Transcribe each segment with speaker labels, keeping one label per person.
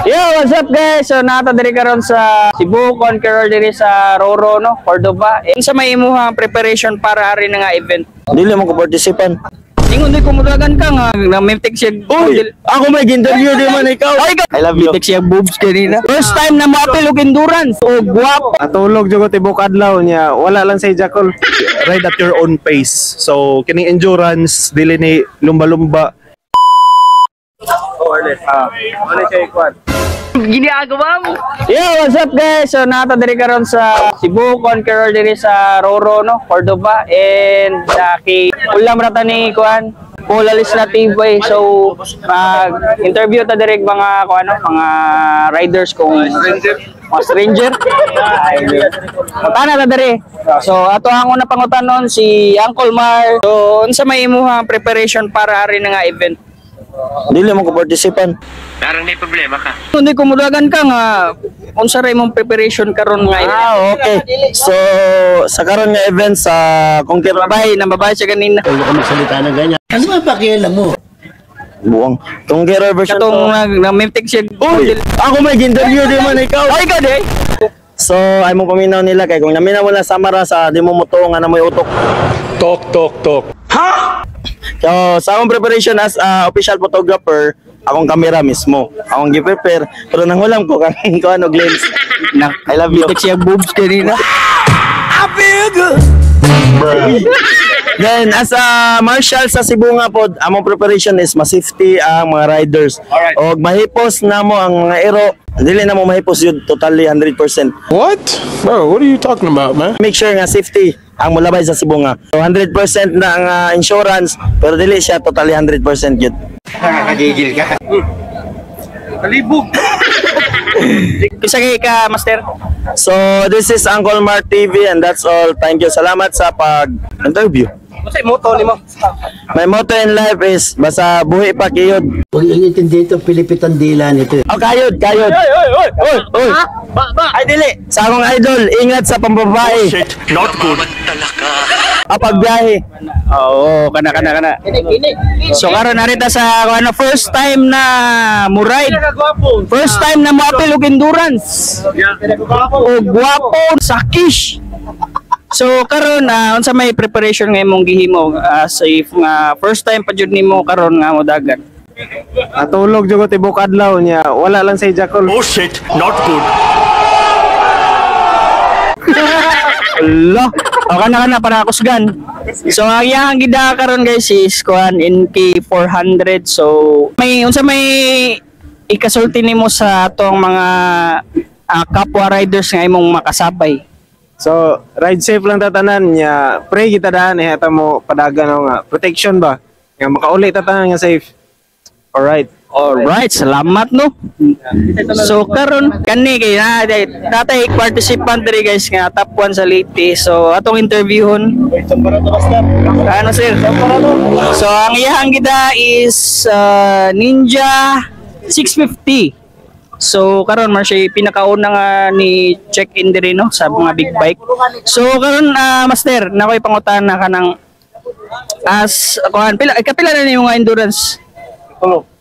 Speaker 1: Yo, what's up guys? So nata diri karon sa Cebu Conqueror diri sa Roro no, Cordoba. Sa may imuhang preparation para ari nga event.
Speaker 2: Dili mo ko participan.
Speaker 1: Ingon di ko mudagan ka nga namimtik siya.
Speaker 2: Uy, ako may interview di man ikaw.
Speaker 1: Ay,
Speaker 2: I love you.
Speaker 1: Namimtik siya boobs kanina. First time na mo-apil og endurance. O guwapo.
Speaker 3: Atulog jud ko tibok adlaw niya. Wala lang sa Jackal.
Speaker 4: Ride at your own pace. So, kining endurance, dili ni lumba-lumba.
Speaker 1: Ginagawa mo. Yo, what's up guys? So nata diri karon sa Cebu Conqueror diri sa Roro no, Cordoba, and ulam rata ni kuan Polalis na TV. So interview ta diri mga mga riders kung mga stranger. Tana ta diri. So ato ang una pangutanon si Uncle Mar. So unsa may imuhang preparation para ari nga event?
Speaker 2: Dili mo ko participan.
Speaker 5: Parang may problema ka.
Speaker 1: Hindi ko mudagan ka nga unsa ray mong preparation karon nga event.
Speaker 2: Okay. So sa karon nga event sa Conqueror
Speaker 1: Babae siya kanina.
Speaker 6: Huwag ka magsalita na ganyan. Ano ba pakialam mo?
Speaker 2: buong Conqueror version
Speaker 1: katong nag-mimtic siya.
Speaker 2: Uy, ako may interview di man ikaw.
Speaker 1: Ay ka di.
Speaker 2: So ay mo paminaw nila kay kung naminaw mo na samara sa di mo muto nga na moy utok.
Speaker 4: Tok.
Speaker 2: So sa akong preparation as official photographer, akong camera mismo. Akong gi-prepare pero nanghulam ko kang ko ano lens. I love you.
Speaker 1: Mimtic siya boobs kanina.
Speaker 2: I feel good. Then as a marshal sa Cebu nga pod, among preparation is ma-safety ang mga riders. Og mahipos namo ang mga ero. Dili na mo mahipos yun totally 100%.
Speaker 7: What? Bro, what are you talking about, man?
Speaker 2: Make sure nga safety ang mulabay sa Cebu nga. So 100% na ang insurance pero dili siya totally 100% yun.
Speaker 5: Nakakagigil ka.
Speaker 1: Kalibog. Kisa kay ka, Master?
Speaker 2: So this is Uncle Mark TV and that's all. Thank you. Salamat sa pag-interview.
Speaker 1: Masay moto ni mo.
Speaker 2: My motto in life is basta buhi pa kiyod.
Speaker 6: Huwag yung intindi ito, pilipitan dila nito.
Speaker 2: Oh, kayod. Oy. Ay dili. Sa akong idol, ingat sa pambabae.
Speaker 5: Shit, not good.
Speaker 2: Pagbiyahe.
Speaker 1: Oo, kana. So karon narita sa first time na mo ride. First time na mo apil og endurance. O guwapo sa kish. So karon unsa may preparation nga imong gihimo sa first time pa jud nimo karon nga mo dagat.
Speaker 3: Atulog jud ko tibok adlaw niya. Wala lang sa Jackal.
Speaker 5: Oh shit, not good.
Speaker 1: Allah. O kana para kusgan. So ang iyang gida karon guys is kuan NK 400. So may unsa may ikasulti nimo sa atong mga kapwa riders nga imong makasabay.
Speaker 3: So, ride safe lang tatanan niya. Pray kita daan hata mo padagan nga protection ba. Nga makauli tatanan nga safe. Alright.
Speaker 1: Salamat no. So karon kani kay natay participant diri guys nga top 1 sa Leyte. So atong interviewon. Ano sir? So ang iyang gida is Ninja 650. So karon man siya pinakauna nga ni check-in diri no sa mga big bike. So karon master, nakoy pangutana ka ng as kuan kapila na yung endurance.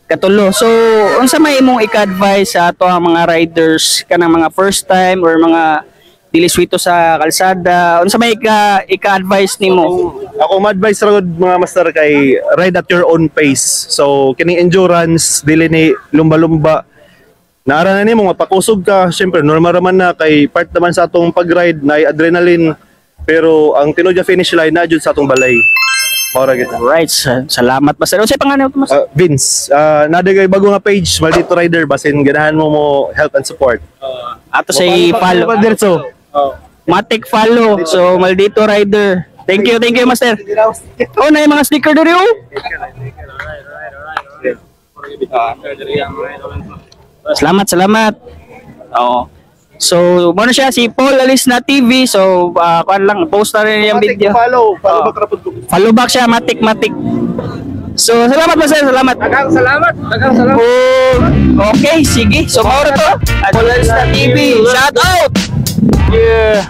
Speaker 1: Katulo. So unsa may imong ika-advise sa ato ang mga riders kanang mga first time or mga dili swito sa kalsada? Unsa may ika-advise nimo?
Speaker 4: Ako ma-advise ra mga master kay ride at your own pace. So kining endurance dili ni lumba-lumba. Naara na nimo mapakusog ka, syempre normal raman na kay part naman sa atong pag-ride na adrenaline. Pero ang tinudya finish line na jud sa atong balay. Mora gid.
Speaker 1: Right, salamat master. Unsay pangalan mo master?
Speaker 4: Vince, nadigay bago nga page Maldito Rider basin ganahan mo help and support.
Speaker 1: Ato say follow. Matic follow. So Maldito Rider. Thank you master. Oh, na yung mga sticker diri oh. Salamat. Oo. So, muna siya si Paul Alis na TV. So, kuan lang post na rin yung video.
Speaker 4: Follow back ra pud ko.
Speaker 1: Follow back siya matik. So, salamat master, salamat. Daghang salamat. Okay, sige. So, mauro to. Paul Alis na TV. Shout out. Yeah.